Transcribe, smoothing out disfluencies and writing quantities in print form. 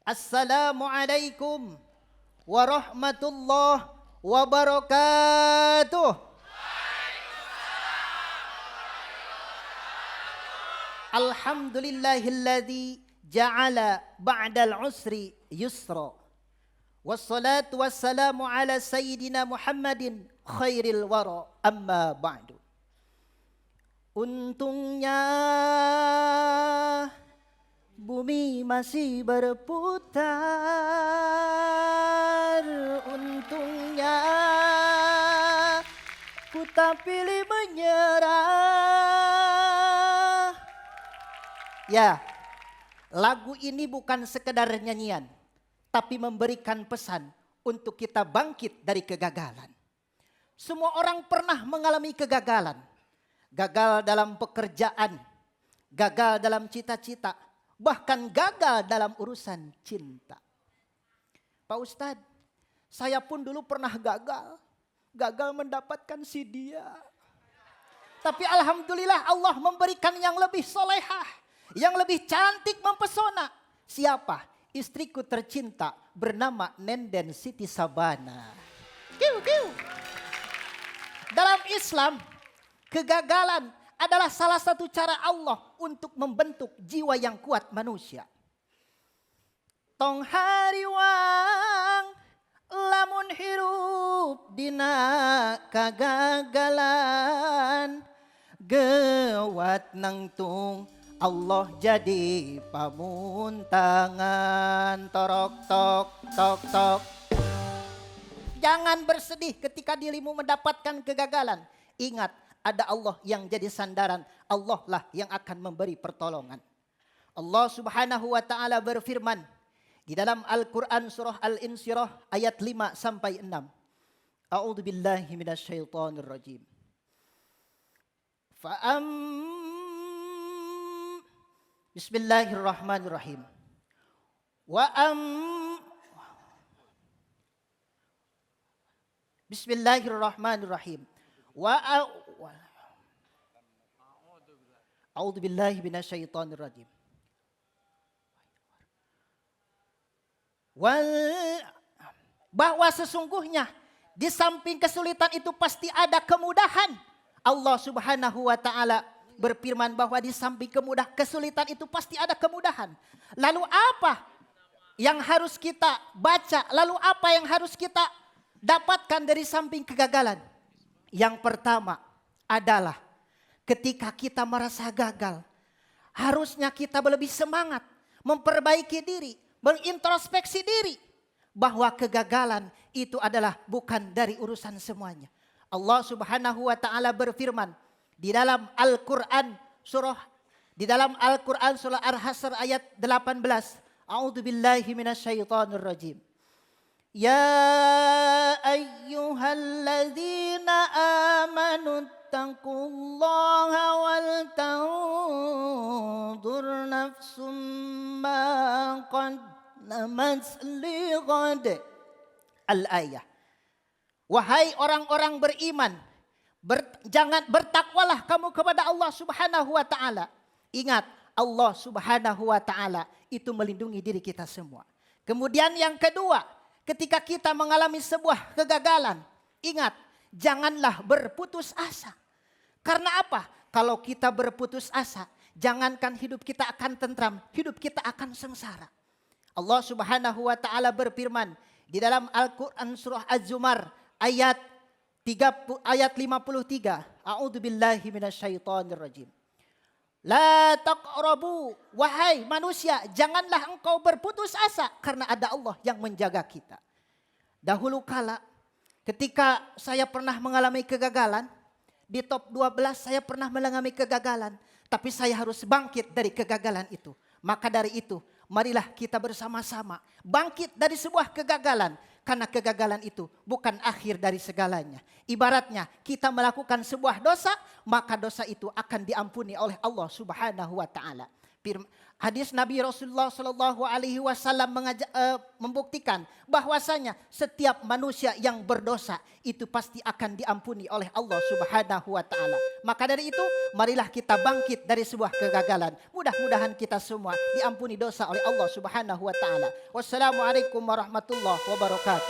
Assalamualaikum warahmatullahi wabarakatuh. Alhamdulillahilladzi ja'ala ba'dal usri yusra. Wassalatu wassalamu ala sayyidina Muhammadin khairil wara, amma ba'du. Untungnya bumi masih berputar, untungnya ku tak pilih menyerah. Ya, lagu ini bukan sekedar nyanyian, tapi memberikan pesan untuk kita bangkit dari kegagalan. Semua orang pernah mengalami kegagalan. Gagal dalam pekerjaan, gagal dalam cita-cita, bahkan gagal dalam urusan cinta. Pak Ustadz, saya pun dulu pernah gagal mendapatkan si dia. Tapi alhamdulillah Allah memberikan yang lebih solehah, yang lebih cantik mempesona. Siapa? Istriku tercinta bernama Nenden Siti Sabana. Dalam Islam, kegagalan adalah salah satu cara Allah untuk membentuk jiwa yang kuat manusia. Tong hariwang lamun hirup dina kagagalan, gewat nangtung Allah jadi pamuntangan. Torok tok tok tok. Jangan bersedih ketika dirimu mendapatkan kegagalan. Ingat, ada Allah yang jadi sandaran. Allah lah yang akan memberi pertolongan. Allah Subhanahu wa taala berfirman di dalam Al-Qur'an surah Al-Insyirah ayat 5 sampai 6. A'udzu billahi minasyaitonir rajim. Bismillahirrahmanirrahim. Bismillahirrahmanirrahim. A'udzu billahi minasyaitonir rajim. Bahwa sesungguhnya di samping kesulitan itu pasti ada kemudahan. Allah Subhanahu wa taala berfirman bahwa di samping kesulitan itu pasti ada kemudahan. Lalu apa yang harus kita baca? Lalu apa yang harus kita dapatkan dari samping kegagalan? Yang pertama adalah ketika kita merasa gagal, harusnya kita lebih semangat memperbaiki diri, mengintrospeksi diri bahwa kegagalan itu adalah bukan dari urusan semuanya. Allah Subhanahu wa taala berfirman di dalam Al-Qur'an surah Al-Hasr ayat 18. A'udzu billahi minasyaitonir rajim. Ya ayyuhalladzina amanu taqullaha wal tanzur nafsum ma qaddamat lighad. Al-ayah. Wahai orang-orang beriman, jangan bertakwalah kamu kepada Allah Subhanahu wa taala. Ingat, Allah Subhanahu wa taala itu melindungi diri kita semua. Kemudian yang kedua, ketika kita mengalami sebuah kegagalan, ingat, janganlah berputus asa. Karena apa? Kalau kita berputus asa, jangankan hidup kita akan tentram, hidup kita akan sengsara. Allah Subhanahu wa taala berfirman di dalam Al-Qur'an surah Az-Zumar ayat 53. A'udzu billahi minasyaitonir rajim. La taqrabu, wahai manusia, janganlah engkau berputus asa karena ada Allah yang menjaga kita. Dahulu kala ketika saya pernah mengalami kegagalan, di top 12 saya pernah mengalami kegagalan, tapi saya harus bangkit dari kegagalan itu. Maka dari itu, marilah kita bersama-sama bangkit dari sebuah kegagalan. Karena kegagalan itu bukan akhir dari segalanya. Ibaratnya kita melakukan sebuah dosa, maka dosa itu akan diampuni oleh Allah Subhanahu wa taala. Hadis Nabi Rasulullah Shallallahu Alaihi Wasallam membuktikan bahwasanya setiap manusia yang berdosa itu pasti akan diampuni oleh Allah Subhanahu Wa Taala. Maka dari itu, marilah kita bangkit dari sebuah kegagalan. Mudah-mudahan kita semua diampuni dosa oleh Allah Subhanahu Wa Taala. Wassalamualaikum warahmatullahi wabarakatuh.